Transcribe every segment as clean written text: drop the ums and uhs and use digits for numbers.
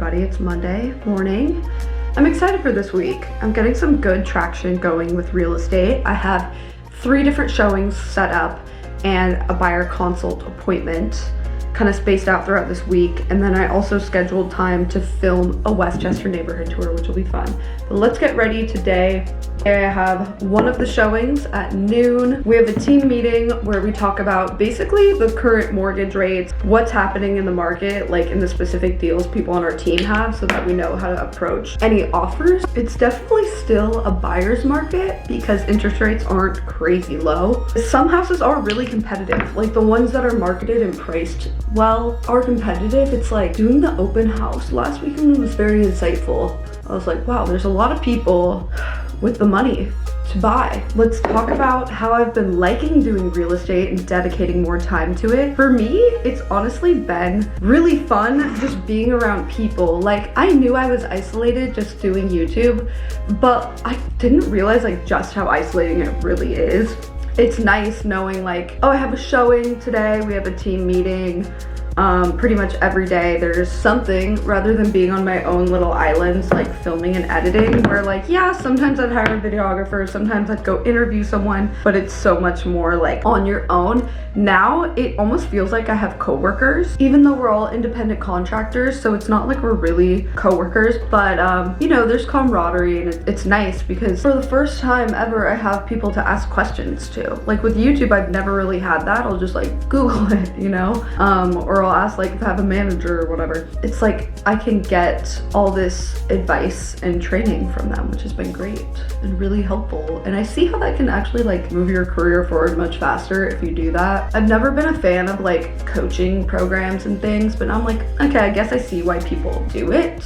everybody? It's Monday morning. I'm excited for this week. I'm getting some good traction going with real estate. I have 3 different showings set up and a buyer consult appointment kind of spaced out throughout this week. And then I also scheduled time to film a Westchester neighborhood tour, which will be fun. But let's get ready today. I have one of the showings at noon. We have a team meeting where we talk about basically the current mortgage rates, what's happening in the market, like in the specific deals people on our team have, so that we know how to approach any offers. It's definitely still a buyer's market because interest rates aren't crazy low. Some houses are really competitive, like the ones that are marketed and priced well are competitive. It's like doing the open house last weekend was very insightful. I was like, wow, there's a lot of people with the money to buy. Let's talk about how I've been liking doing real estate and dedicating more time to it. For me, it's honestly been really fun just being around people. Like, I knew I was isolated just doing YouTube, but I didn't realize like just how isolating it really is. It's nice knowing like, oh, I have a showing today, we have a team meeting. Pretty much every day there's something, rather than being on my own little islands like filming and editing, where like, yeah, sometimes I'd hire a videographer, sometimes I'd go interview someone, but it's so much more like on your own. Now it almost feels like I have coworkers, even though we're all independent contractors, so it's not like we're really coworkers, but you know, there's camaraderie and it's nice because for the first time ever I have people to ask questions to. Like with YouTube, I've never really had that. I'll just like Google it, you know, or I'll ask like if I have a manager or whatever. It's like I can get all this advice and training from them, which has been great and really helpful. And I see how that can actually like move your career forward much faster if you do that. I've never been a fan of like coaching programs and things, but I'm like, okay, I guess I see why people do it.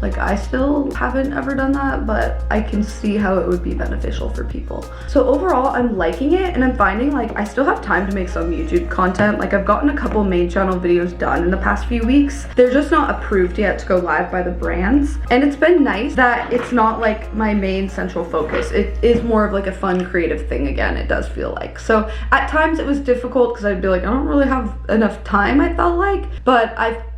Like, I still haven't ever done that, but I can see how it would be beneficial for people. So overall, I'm liking it, and I'm finding like I still have time to make some YouTube content. Like, I've gotten a couple main channel videos done in the past few weeks. They're just not approved yet to go live by the brands. And it's been nice that it's not like my main central focus. It is more of like a fun, creative thing again, it does feel like. So at times it was difficult because I'd be like, I don't really have enough time, I felt like, but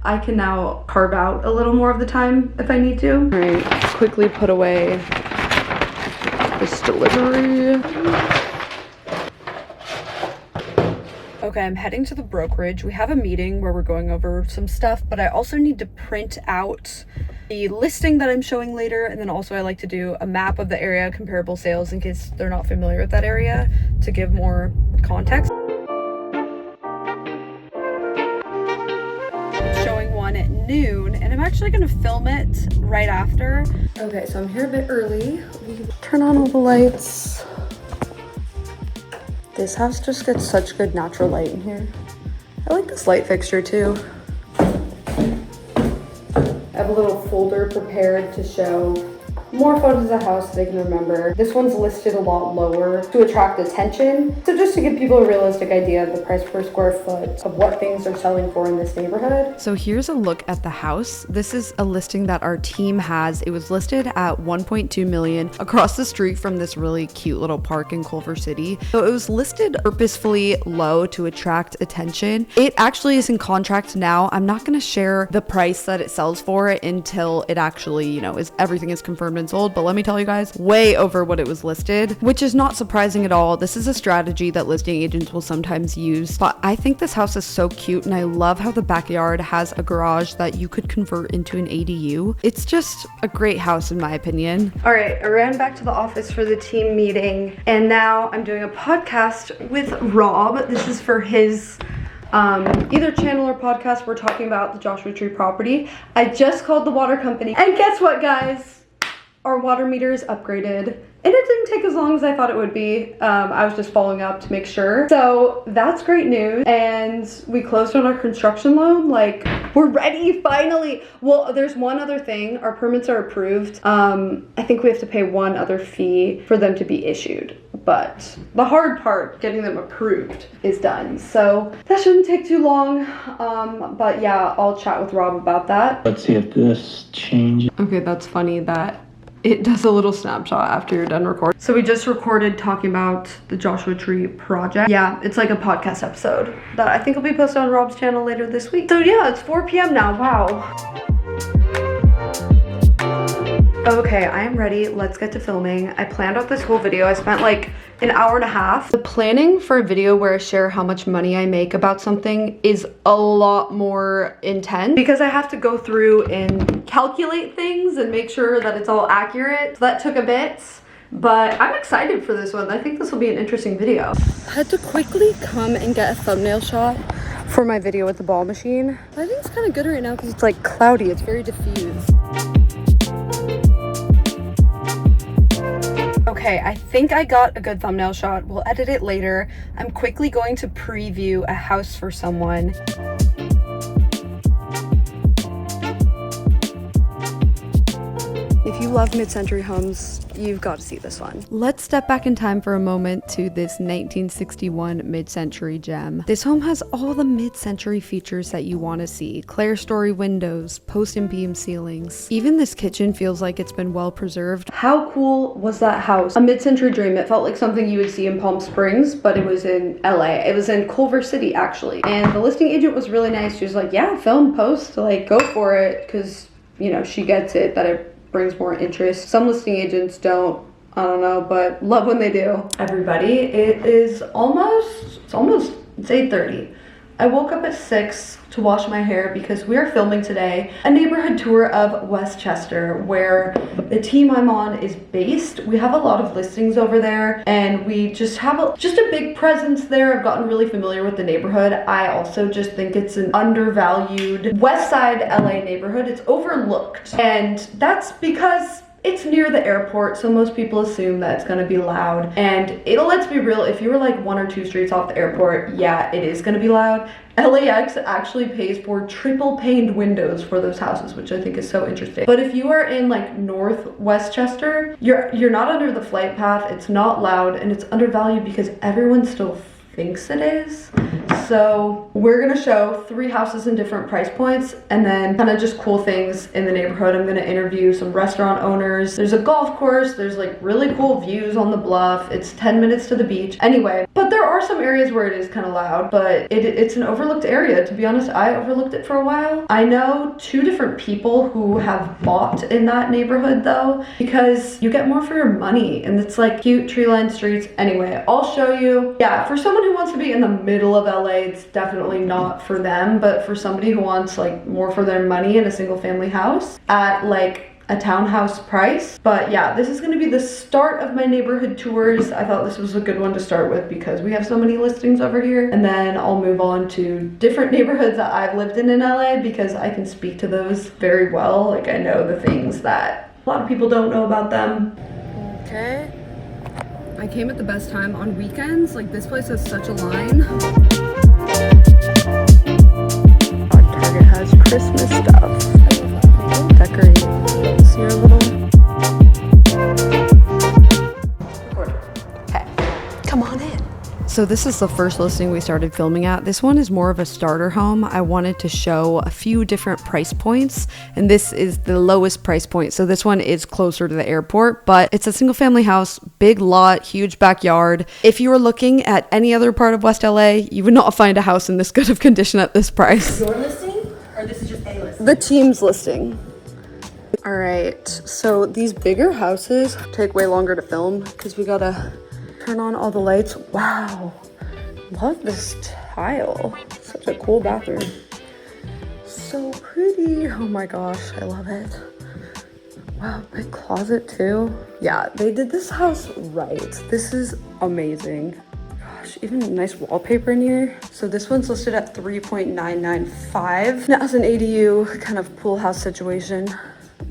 I can now carve out a little more of the time if I need to. All right, quickly put away this delivery. Okay, I'm heading to the brokerage. We have a meeting where we're going over some stuff, but I also need to print out the listing that I'm showing later, and then also I like to do a map of the area, comparable sales, in case they're not familiar with that area, to give more context. At noon, and I'm actually gonna film it right after. Okay, so I'm here a bit early. Turn on all the lights. This house just gets such good natural light in here. I like this light fixture too. I have a little folder prepared to show more photos of the house that I can remember. This one's listed a lot lower to attract attention. So just to give people a realistic idea of the price per square foot of what things are selling for in this neighborhood. So here's a look at the house. This is a listing that our team has. It was listed at 1.2 million across the street from this really cute little park in Culver City. So it was listed purposefully low to attract attention. It actually is in contract now. I'm not gonna share the price that it sells for until it actually, you know, everything is confirmed and sold, but let me tell you guys, way over what it was listed, which is not surprising at all. This is a strategy that listing agents will sometimes use, but I think this house is so cute, and I love how the backyard has a garage that you could convert into an ADU. It's just a great house in my opinion. All right, I ran back to the office for the team meeting, and now I'm doing a podcast with Rob. This is for his either channel or podcast. We're talking about the Joshua Tree property. I just called the water company, and guess what, guys? Our water meter is upgraded, and it didn't take as long as I thought it would be. I was just following up to make sure. So that's great news. And we closed on our construction loan. Like, we're ready finally. Well, there's one other thing. Our permits are approved. I think we have to pay one other fee for them to be issued. But the hard part, getting them approved, is done. So that shouldn't take too long. But yeah, I'll chat with Rob about that. Let's see if this changes. Okay, that's funny that it does a little snapshot after you're done recording. So we just recorded talking about the Joshua Tree project. Yeah, it's like a podcast episode that I think will be posted on Rob's channel later this week. So yeah, it's 4 p.m. now, wow. Okay, I am ready. Let's get to filming. I planned out this whole video. I spent like an hour and a half. The planning for a video where I share how much money I make about something is a lot more intense because I have to go through and calculate things and make sure that it's all accurate. So that took a bit, but I'm excited for this one. I think this will be an interesting video. I had to quickly come and get a thumbnail shot for my video with the ball machine. I think it's kind of good right now because it's like cloudy. It's very diffused. Okay, I think I got a good thumbnail shot. We'll edit it later. I'm quickly going to preview a house for someone. If you love mid-century homes, you've got to see this one. Let's step back in time for a moment to this 1961 mid-century gem. This home has all the mid-century features that you want to see. Clerestory windows, post and beam ceilings. Even this kitchen feels like it's been well preserved. How cool was that house? A mid-century dream. It felt like something you would see in Palm Springs, but it was in LA. It was in Culver City, actually. And the listing agent was really nice. She was like, yeah, film, post, like go for it, because, you know, she gets it, that it brings more interest. Some listing agents don't, I don't know, but love when they do. Everybody, it's almost 8:30. I woke up at 6 to wash my hair because we are filming today a neighborhood tour of Westchester, where the team I'm on is based. We have a lot of listings over there, and we just have a big presence there. I've gotten really familiar with the neighborhood. I also just think it's an undervalued West Side LA neighborhood. It's overlooked, and that's because it's near the airport, so most people assume that it's gonna be loud. And let's be real, if you were like 1 or 2 streets off the airport, yeah, it is gonna be loud. LAX actually pays for triple paned windows for those houses, which I think is so interesting. But if you are in like North Westchester, you're not under the flight path, it's not loud, and it's undervalued because everyone still thinks it is. So we're gonna show 3 houses in different price points, and then kind of just cool things in the neighborhood. I'm gonna interview some restaurant owners. There's a golf course, there's like really cool views on the bluff. It's 10 minutes to the beach. Anyway, but there are some areas where it is kind of loud, but it's an overlooked area. To be honest, I overlooked it for a while. I know 2 different people who have bought in that neighborhood though, because you get more for your money, and it's like cute tree-lined streets. Anyway, I'll show you. Yeah, for someone who wants to be in the middle of LA, it's definitely not for them, but for somebody who wants like more for their money in a single family house at like a townhouse price. But yeah, this is going to be the start of my neighborhood tours. I thought this was a good one to start with because we have so many listings over here, and then I'll move on to different neighborhoods that I've lived in LA because I can speak to those very well. Like I know the things that a lot of people don't know about them. Okay, I came at the best time on weekends. Like this place has such a line. Target has Christmas stuff. Decorate. See your little. Okay, come on in. So this is the first listing we started filming at. This one is more of a starter home. I wanted to show a few different price points, and this is the lowest price point. So this one is closer to the airport, but it's a single family house, big lot, huge backyard. If you were looking at any other part of West LA, you would not find a house in this good of condition at this price. Your listing, or this is just a listing? The team's listing. All right, so these bigger houses take way longer to film because we gotta turn on all the lights. Wow, love this tile. Such a cool bathroom. So pretty. Oh my gosh, I love it. Wow, big closet too. Yeah, they did this house right. This is amazing. Gosh, even nice wallpaper in here. So this one's listed at 3.995. Now has an ADU kind of pool house situation.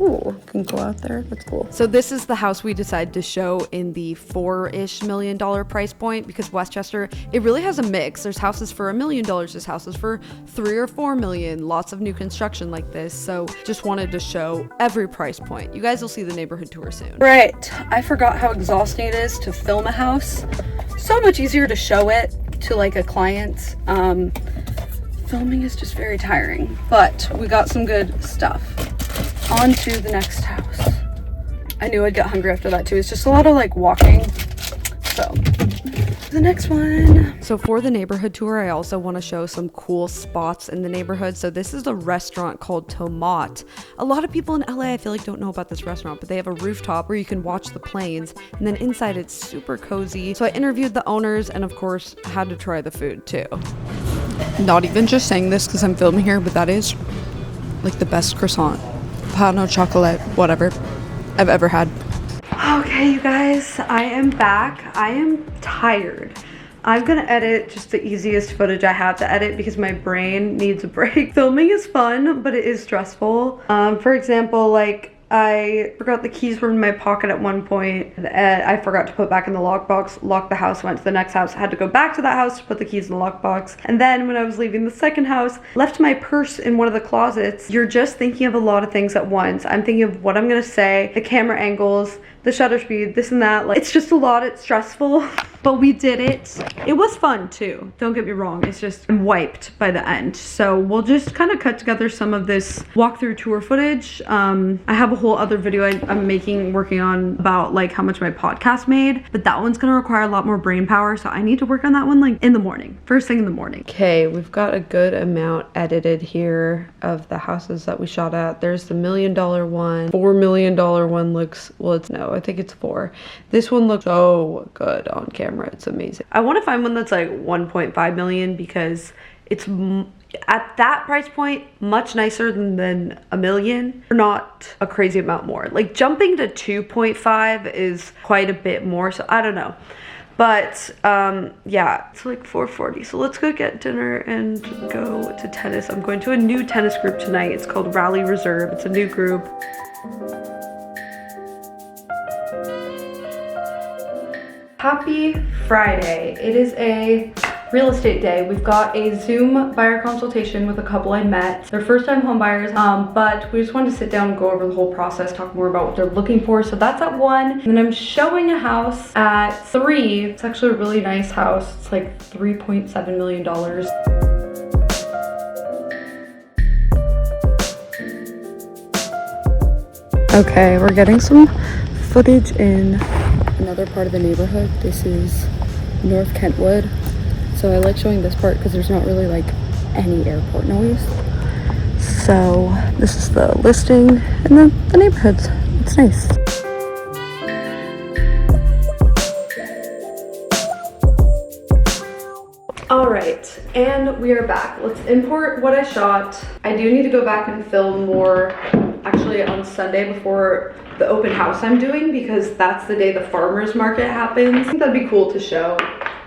Ooh, can go out there. That's cool. So this is the house we decided to show in the $4-ish million price point because Westchester, it really has a mix. There's houses for $1 million. There's houses for 3 or 4 million. Lots of new construction like this. So just wanted to show every price point. You guys will see the neighborhood tour soon. Right. I forgot how exhausting it is to film a house. So much easier to show it to like a client. Filming is just very tiring, but we got some good stuff. On to the next house. I knew I'd get hungry after that too. It's just a lot of like walking. So The next one. So for the neighborhood tour, I also want to show some cool spots in the neighborhood. So this is a restaurant called Tomat. A lot of people in LA, I feel like, don't know about this restaurant, but they have a rooftop where you can watch the planes, and then inside it's super cozy. So I interviewed the owners and of course had to try the food too. Not even just saying this because I'm filming here, but that is like the best croissant, pain au chocolat, whatever I've ever had. Okay, you guys, I am back. I am tired. I'm gonna edit just the easiest footage I have to edit because my brain needs a break. Filming is fun, but it is stressful. For example, like I forgot the keys were in my pocket at one point. I forgot to put back in the lockbox, locked the house, went to the next house, had to go back to that house to put the keys in the lockbox. And then when I was leaving the second house, left my purse in one of the closets. You're just thinking of a lot of things at once. I'm thinking of what I'm gonna say, the camera angles, the shutter speed, this and that. Like, it's just a lot, it's stressful, but we did it. It was fun too, don't get me wrong. It's just, I'm wiped by the end. So we'll just kind of cut together some of this walkthrough tour footage. I have a whole other video I'm working on about like how much my podcast made, but that one's gonna require a lot more brain power. So I need to work on that one like in the morning, first thing in the morning. Okay, we've got a good amount edited here of the houses that we shot at. There's the $1 million one, $4 million one looks, well, it's no, I think it's 4. This one looks so good on camera. It's amazing. I want to find one that's like 1.5 million because it's at that price point much nicer than $1 million. Not a crazy amount more. Like jumping to 2.5 is quite a bit more, so I don't know. But yeah, it's like 4:40, so let's go get dinner and go to tennis. I'm going to a new tennis group tonight. It's called Rally Reserve. It's a new group. Happy Friday. It is a real estate day. We've got a Zoom buyer consultation with a couple I met. They're first time home buyers, but we just wanted to sit down and go over the whole process, talk more about what they're looking for. So that's at 1. And then I'm showing a house at 3. It's actually a really nice house. It's like $3.7 million. Okay, we're getting some footage in another part of the neighborhood. This is North Kentwood. So I like showing this part because there's not really like any airport noise. So this is the listing and then the neighborhoods. It's nice. All right, and we are back. Let's import what I shot. I do need to go back and film more actually on Sunday before the open house I'm doing because that's the day the farmers market happens. I think that'd be cool to show.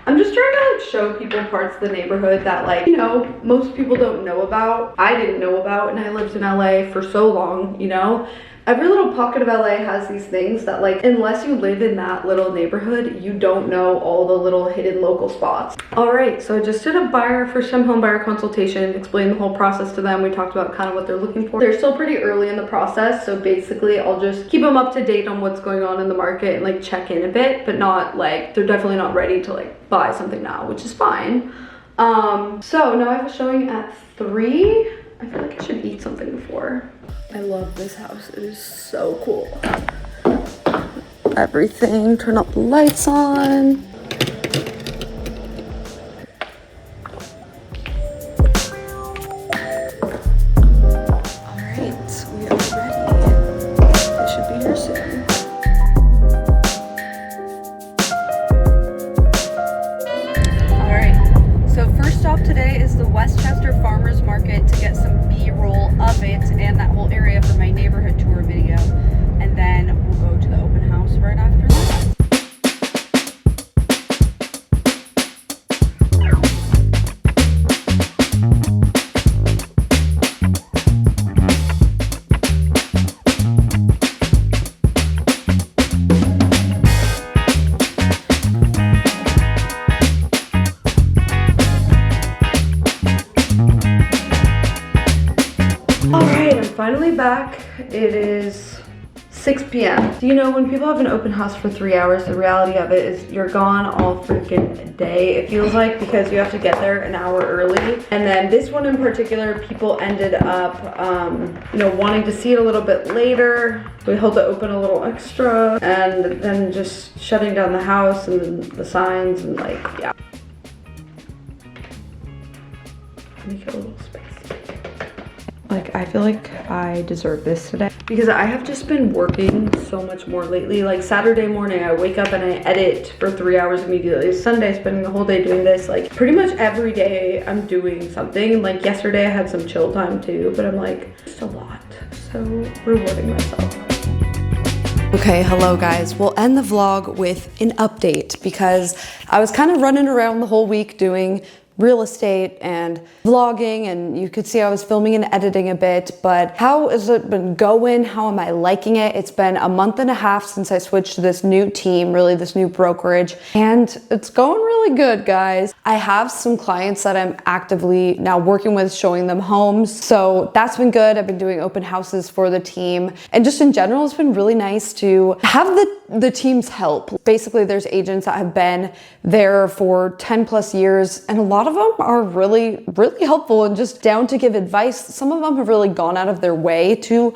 I'm just trying to like show people parts of the neighborhood that like, you know, most people don't know about. I didn't know about, and I lived in LA for so long, you know. Every little pocket of LA has these things that like, unless you live in that little neighborhood, you don't know all the little hidden local spots. All right, so I just did a first time home buyer consultation, explained the whole process to them. We talked about kind of what they're looking for. They're still pretty early in the process, so basically I'll just keep them up to date on what's going on in the market and like check in a bit, but not like, they're definitely not ready to like buy something now, which is fine. So now I have a showing at 3. I feel like I should eat something before. I love this house. It is so cool. Everything. Turn up the lights on. All right, we are ready. I should be here soon. All right. So first stop today is the Westchester Farmers Market to get some B-roll of it and that whole area for my neighborhood tour video. And then we'll go to the open house right after that. Finally back. It is 6 p.m. Do you know when people have an open house for 3 hours, the reality of it is you're gone all freaking day, it feels like, because you have to get there an hour early. And then this one in particular, people ended up, you know, wanting to see it a little bit later. We held it open a little extra and then just shutting down the house and the signs and like, yeah. Make it a little space. Like, I feel like I deserve this today because I have just been working so much more lately. Like Saturday morning, I wake up and I edit for 3 hours immediately. Sunday, spending the whole day doing this. Like pretty much every day I'm doing something. Like yesterday I had some chill time too, but I'm like, it's a lot. So rewarding myself. Okay, hello guys. We'll end the vlog with an update because I was kind of running around the whole week doing real estate and vlogging, and you could see I was filming and editing a bit, but how has it been going? How am I liking it? It's been a month and a half since I switched to this new team, really this new brokerage, and it's going really good, guys. I have some clients that I'm actively now working with, showing them homes, so that's been good. I've been doing open houses for the team, and just in general, it's been really nice to have the team's help. Basically, there's agents that have been there for 10 plus years, and a lot of them are really, really helpful and just down to give advice. Some of them have really gone out of their way to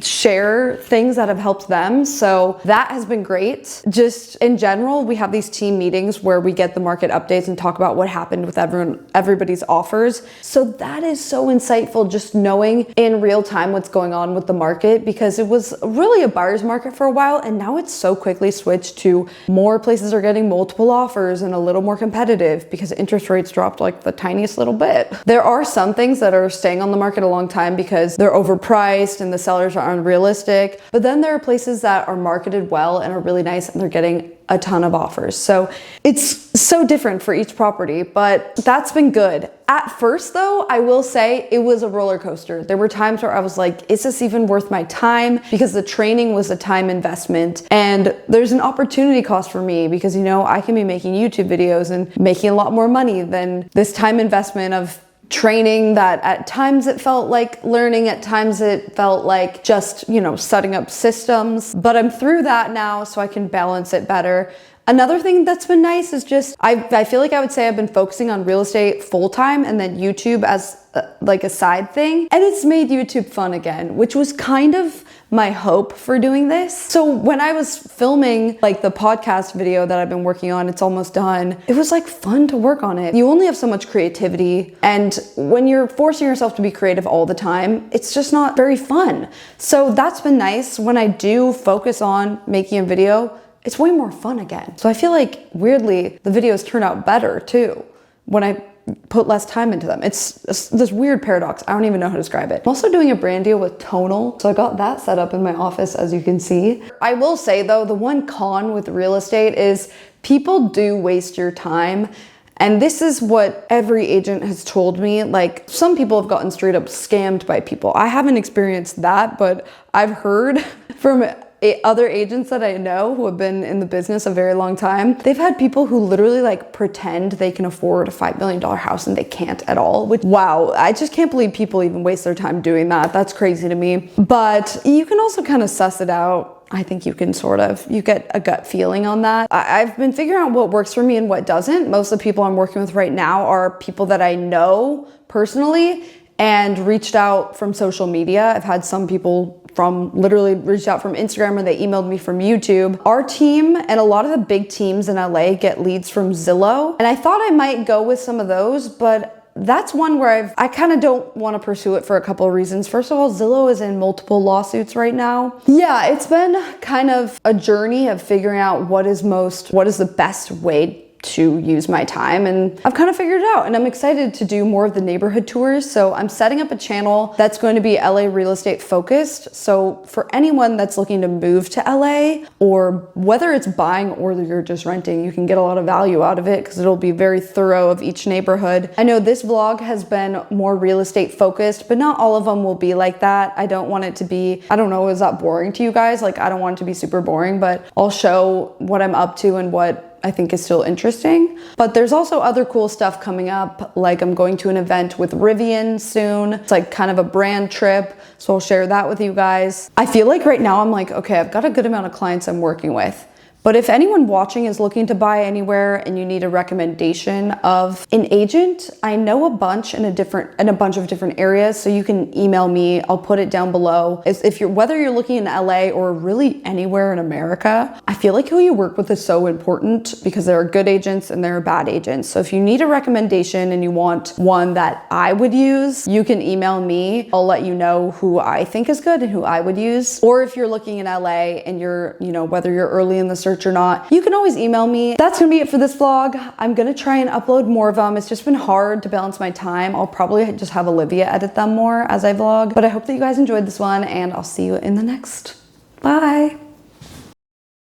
share things that have helped them. So that has been great. Just in general, we have these team meetings where we get the market updates and talk about what happened with everybody's offers. So that is so insightful, just knowing in real time what's going on with the market, because it was really a buyer's market for a while, and now it's so quickly switched to more places are getting multiple offers and a little more competitive because interest rates dropped like the tiniest little bit. There are some things that are staying on the market a long time because they're overpriced and the sellers are unrealistic, but then there are places that are marketed well and are really nice and they're getting a ton of offers. So it's so different for each property, but that's been good. At first though, I will say it was a roller coaster. There were times where I was like, is this even worth my time? Because the training was a time investment and there's an opportunity cost for me because, you know, I can be making YouTube videos and making a lot more money than this time investment of training that at times it felt like learning, at times it felt like just, you know, setting up systems, but I'm through that now so I can balance it better. Another thing that's been nice is just, I feel like I would say I've been focusing on real estate full-time and then YouTube as like a side thing. And it's made YouTube fun again, which was kind of my hope for doing this. So when I was filming like the podcast video that I've been working on, it's almost done. It was like fun to work on it. You only have so much creativity. And when you're forcing yourself to be creative all the time, it's just not very fun. So that's been nice. When I do focus on making a video, it's way more fun again. So I feel like weirdly, the videos turn out better too when I put less time into them. It's this weird paradox. I don't even know how to describe it. I'm also doing a brand deal with Tonal. So I got that set up in my office, as you can see. I will say though, the one con with real estate is people do waste your time. And this is what every agent has told me. Like some people have gotten straight up scammed by people. I haven't experienced that, but I've heard from other agents that I know who have been in the business a very long time, they've had people who literally like pretend they can afford a $5 million house and they can't at all. Which, wow, I just can't believe people even waste their time doing that. That's crazy to me. But you can also kind of suss it out. I think you can you get a gut feeling on that. I've been figuring out what works for me and what doesn't. Most of the people I'm working with right now are people that I know personally and reached out from social media. I've had some people literally reached out from Instagram or they emailed me from YouTube. Our team and a lot of the big teams in LA get leads from Zillow. And I thought I might go with some of those, but that's one where I kind of don't want to pursue it for a couple of reasons. First of all, Zillow is in multiple lawsuits right now. Yeah, it's been kind of a journey of figuring out what is the best way to use my time, and I've kind of figured it out, and I'm excited to do more of the neighborhood tours. So I'm setting up a channel that's going to be LA real estate focused. So for anyone that's looking to move to LA, or whether it's buying or you're just renting, you can get a lot of value out of it because it'll be very thorough of each neighborhood. I know this vlog has been more real estate focused, but not all of them will be like that. I don't want it to be, I don't know, is that boring to you guys? Like, I don't want it to be super boring, but I'll show what I'm up to and what I think is still interesting. But there's also other cool stuff coming up. Like I'm going to an event with Rivian soon. It's like kind of a brand trip. So I'll share that with you guys. I feel like right now I'm like, okay, I've got a good amount of clients I'm working with. But if anyone watching is looking to buy anywhere and you need a recommendation of an agent, I know a bunch in a bunch of different areas, so you can email me. I'll put it down below. Whether you're looking in LA or really anywhere in America, I feel like who you work with is so important because there are good agents and there are bad agents. So if you need a recommendation and you want one that I would use, you can email me. I'll let you know who I think is good and who I would use. Or if you're looking in LA and you're, whether you're early in the search or not, you can always email me. That's gonna be it for this vlog. I'm gonna try and upload more of them. It's just been hard to balance my time. I'll probably just have Olivia edit them more as I vlog, but I hope that you guys enjoyed this one and I'll see you in the next. Bye.